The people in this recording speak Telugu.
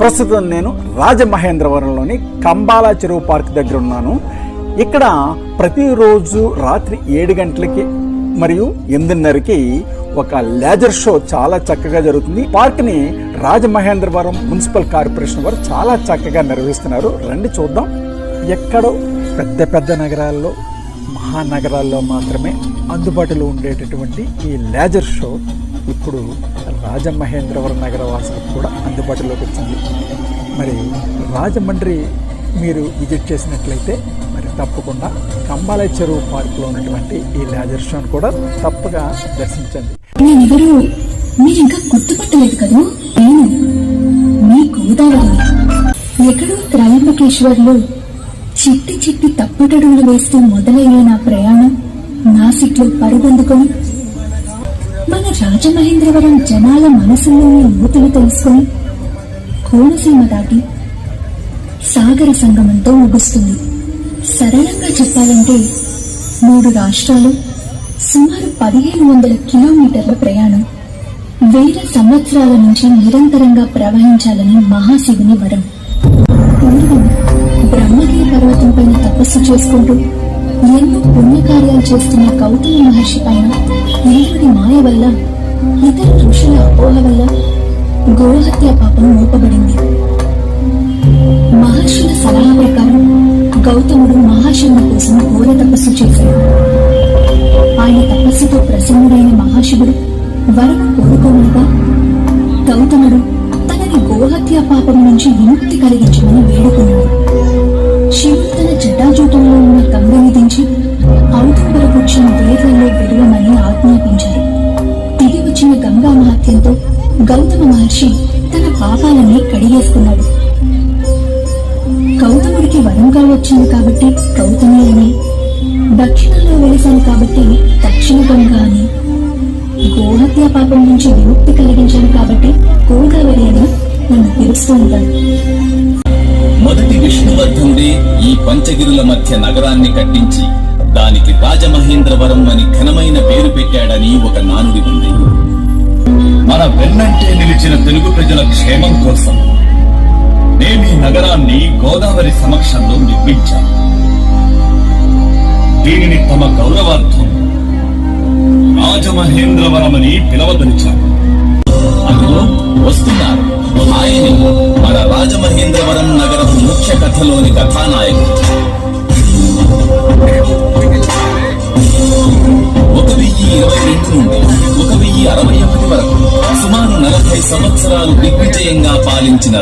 ప్రస్తుతం నేను రాజమహేంద్రవరంలోని కంబాల చెరువు పార్క్ దగ్గర ఉన్నాను. ఇక్కడ ప్రతిరోజు రాత్రి 7 గంటలకి మరియు 8:30కి ఒక లేజర్ షో చాలా చక్కగా జరుగుతుంది. పార్క్ ని రాజమహేంద్రవరం మున్సిపల్ కార్పొరేషన్ వారు చాలా చక్కగా నిర్వహిస్తున్నారు. రండి చూద్దాం. ఎక్కడో పెద్ద పెద్ద నగరాల్లో, మహానగరాల్లో మాత్రమే అందుబాటులో ఉండేటటువంటి ఈ లేజర్ షో ఇప్పుడు రాజమహేంద్రవరం నగర వాసులకు కూడా అందుబాటులోకి వచ్చింది. మరి రాజమండ్రి మీరు విజిట్ చేసినట్లయితే మరి తప్పకుండా కంబాల చెరువు పార్క్లో ఉన్నటువంటి ఈ లేజర్ షోను కూడా తప్పగా దర్శించండి. నేనెవరో మీరు ఇంకా గుర్తుపట్టలేదు కదా, నేను మీ గోదావరి. ఎక్కడో త్రయంబకేశ్వర్లో చిట్టి చిట్టి తప్పటడుగులు వేస్తూ మొదలైన నా ప్రయాణం నాసిక్లో పరుగొందుకొని మన రాజమహేంద్రవరం జనాల మనసుల్లోని ఊతులు తెలుసుకొని కోనసీమ దాటి సాగర సంగమంతో ముగుస్తుంది. సరళంగా చెప్పాలంటే 3 రాష్ట్రాలు, సుమారు 1500 కిలోమీటర్ల ప్రయాణం, 1000 సంవత్సరాల నుంచి నిరంతరంగా ప్రవహించాలని మహాశివుని వరం. పూర్వం బ్రహ్మగిరి పర్వతం పైన తపస్సు చేసుకుంటూ ఎన్నో పుణ్యకార్యాలు చేస్తున్న గౌతమ మహర్షి పైన ఇంద్రుడి మాయ వల్ల, ఇతర ఋషుల అపోహ వల్ల గోహత్య పాపం మోపబడింది. మహర్షుల సలహా ప్రకారం గౌతముడు మహాశివుని కోసం ఘోర తపస్సు చేశాడు. ఆయన తపస్సుతో ప్రసన్నుడైన మహాశివుడు వరము కోరుకోమనగా గౌతముడు తనని గోహత్య పాపం నుంచి విముక్తి కలిగించమని వేడుకున్నాడు. శివుడు తన జటాజూటంలో ఉన్న గంగని దించి ఔదుంబర వృక్షం వేర్లలో విడవమని ఆజ్ఞాపించారు. దిగి వచ్చిన గంగా మహత్యంతో గౌతమ మహర్షి తన పాపాలన్నీ కడిగేసుకున్నాడు. గౌతముడికి వరంగా వచ్చింది కాబట్టి గౌతమి అని, దక్షిణంలో వెలిశాను కాబట్టి దక్షిణ గంగ అని, గోహత్య పాపం నుంచి విముక్తి కలిగించాను కాబట్టి గోదావరి అని నన్ను పిలుస్తూ ఉంటాను. మొదటి విష్ణువర్ధనుడే ఈ పంచగిరుల మధ్య నగరాన్ని కట్టించి దానికి రాజమహేంద్రవరం అని ఘనమైన పేరు పెట్టాడని ఒక నానుడి ఉంది. మన వెన్నంటే నిలిచిన తెలుగు ప్రజల క్షేమం కోసం మేమీ నగరాన్ని గోదావరి సమక్షంలో నిర్మించాం. దీనిని తమ గౌరవార్థం రాజమహేంద్రవరం అని పిలవదలిచారు. అందులో వస్తున్నారు ఆయనే మన రాజమహేంద్రవరం నగరం ముఖ్య కథలోని కథానాయకుడు. 1022 నుండి 1061 వరకు సుమారు 40 సంవత్సరాలు దిగ్విజయంగా పాలించిన